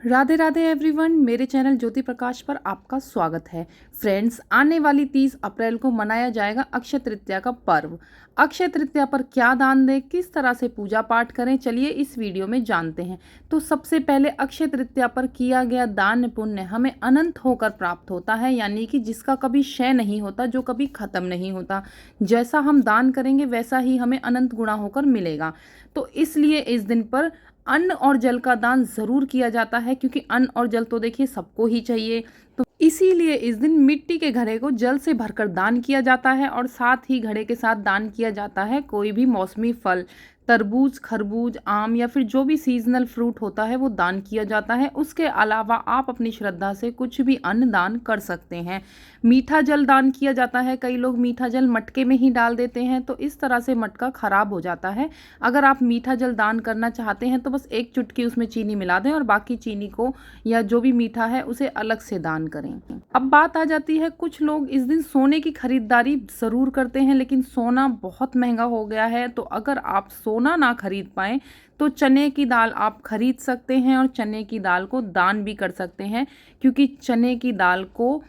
Radhe Radhe everyone, मेरे channel Jyoti Prakash पर आपका स्वागत है। फ्रेंड्स, आने वाली 30 अप्रैल को मनाया जाएगा अक्षय तृतीया का पर्व। अक्षय तृतीया पर क्या दान दें, किस तरह से पूजा पाठ करें, चलिए इस वीडियो में जानते हैं। तो सबसे पहले अक्षय तृतीया पर किया गया दान पुण्य हमें अनंत होकर प्राप्त होता है, यानी कि जिसका कभी क्षय नहीं होता, जो कभी खत्म नहीं होता। जैसा हम दान करेंगे वैसा ही हमें अनंत गुणा होकर मिलेगा। तो इसलिए इस दिन पर अन्न और जल का दान जरूर किया जाता है, क्योंकि अन्न और जल तो देखिए सबको ही चाहिए। तो इसीलिए इस दिन मिट्टी के घड़े को जल से भरकर दान किया जाता है और साथ ही घड़े के साथ दान किया जाता है कोई भी मौसमी फल, तरबूज, खरबूज, आम या फिर जो भी सीजनल फ्रूट होता है वो दान किया जाता है। उसके अलावा आप अपनी श्रद्धा से कुछ भी अन्न दान कर सकते हैं। मीठा जल दान किया जाता है। कई लोग मीठा जल मटके में ही डाल देते हैं, तो इस तरह से मटका खराब हो जाता है। अगर आप मीठा जल दान करना चाहते हैं तो बस एक चुटकी उसमें चीनी मिला दें और बाकी चीनी को या जो भी मीठा है उसे अलग से दान करें। अब बात आ जाती है, कुछ लोग इस दिन सोने की खरीदारी जरूर करते हैं, लेकिन सोना बहुत महंगा हो गया है। तो अगर आप सोना ना खरीद पाए तो चने की दाल आप खरीद सकते हैं और चने की दाल को दान भी कर सकते हैं, क्योंकि चने की दाल को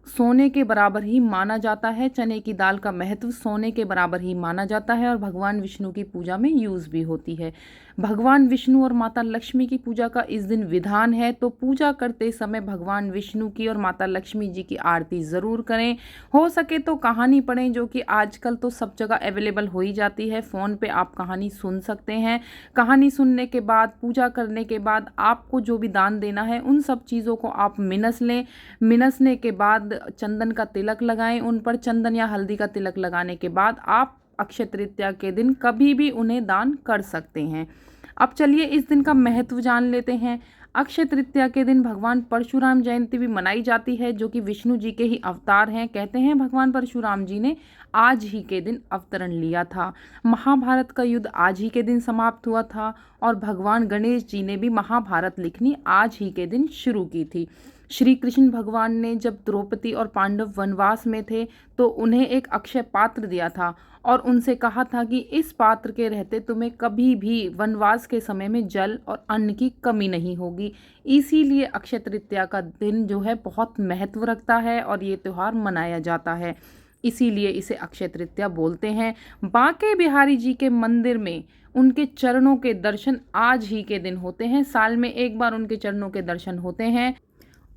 सोने के बराबर ही माना जाता है। चने की दाल का महत्व सोने के बराबर ही माना जाता है और भगवान विष्णु की पूजा में यूज भी होती है। भगवान विष्णु और माता लक्ष्मी की पूजा का इस दिन विधान है, तो पूजा करते समय भगवान विष्णु की और माता लक्ष्मी जी की आरती ज़रूर करें। हो सके तो कहानी पढ़ें, जो कि आजकल तो सब जगह अवेलेबल हो ही जाती है। फ़ोन पे आप कहानी सुन सकते हैं। कहानी सुनने के बाद, पूजा करने के बाद आपको जो भी दान देना है उन सब चीज़ों को आप मिनस लें। मिनसने के बाद चंदन का तिलक लगाएं। उन पर चंदन या हल्दी का तिलक लगाने के बाद आप अक्षय तृतीया के दिन कभी भी उन्हें दान कर सकते हैं। अब चलिए इस दिन का महत्व जान लेते हैं। अक्षय तृतीया के दिन भगवान परशुराम जयंती भी मनाई जाती है, जो कि विष्णु जी के ही अवतार हैं। कहते हैं भगवान परशुराम जी ने आज ही के दिन अवतरण लिया था। महाभारत का युद्ध आज ही के दिन समाप्त हुआ था और भगवान गणेश जी ने भी महाभारत लिखनी आज ही के दिन शुरू की थी। श्री कृष्ण भगवान ने जब द्रौपदी और पांडव वनवास में थे तो उन्हें एक अक्षय पात्र दिया था और उनसे कहा था कि इस पात्र के रहते तुम्हें कभी भी वनवास के समय में जल और अन्न की कमी नहीं होगी। इसीलिए अक्षय तृतीया का दिन जो है बहुत महत्व रखता है और ये त्यौहार मनाया जाता है। इसीलिए इसे अक्षय तृतीया बोलते हैं। बांके बिहारी जी के मंदिर में उनके चरणों के दर्शन आज ही के दिन होते हैं। साल में एक बार उनके चरणों के दर्शन होते हैं।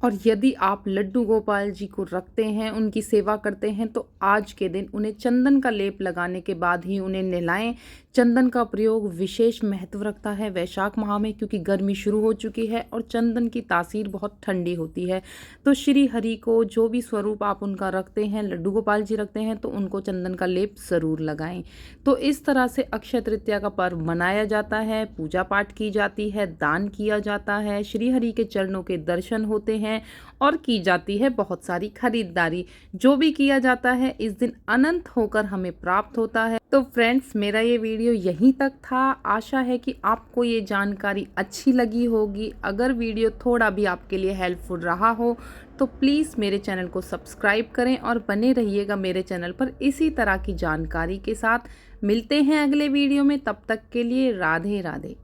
और यदि आप लड्डू गोपाल जी को रखते हैं, उनकी सेवा करते हैं, तो आज के दिन उन्हें चंदन का लेप लगाने के बाद ही उन्हें नहलाएं। चंदन का प्रयोग विशेष महत्व रखता है वैशाख माह में, क्योंकि गर्मी शुरू हो चुकी है और चंदन की तासीर बहुत ठंडी होती है। तो श्री हरि को जो भी स्वरूप आप उनका रखते हैं, लड्डू गोपाल जी रखते हैं, तो उनको चंदन का लेप ज़रूर लगाएं। तो इस तरह से अक्षय तृतीया का पर्व मनाया जाता है, पूजा पाठ की जाती है, दान किया जाता है, श्री हरि के चरणों के दर्शन होते हैं और की जाती है बहुत सारी खरीदारी। जो भी किया जाता है इस दिन अनंत होकर हमें प्राप्त होता है। तो फ्रेंड्स, मेरा ये वीडियो यहीं तक था। आशा है कि आपको ये जानकारी अच्छी लगी होगी। अगर वीडियो थोड़ा भी आपके लिए हेल्पफुल रहा हो तो प्लीज़ मेरे चैनल को सब्सक्राइब करें और बने रहिएगा मेरे चैनल पर इसी तरह की जानकारी के साथ। मिलते हैं अगले वीडियो में, तब तक के लिए राधे राधे।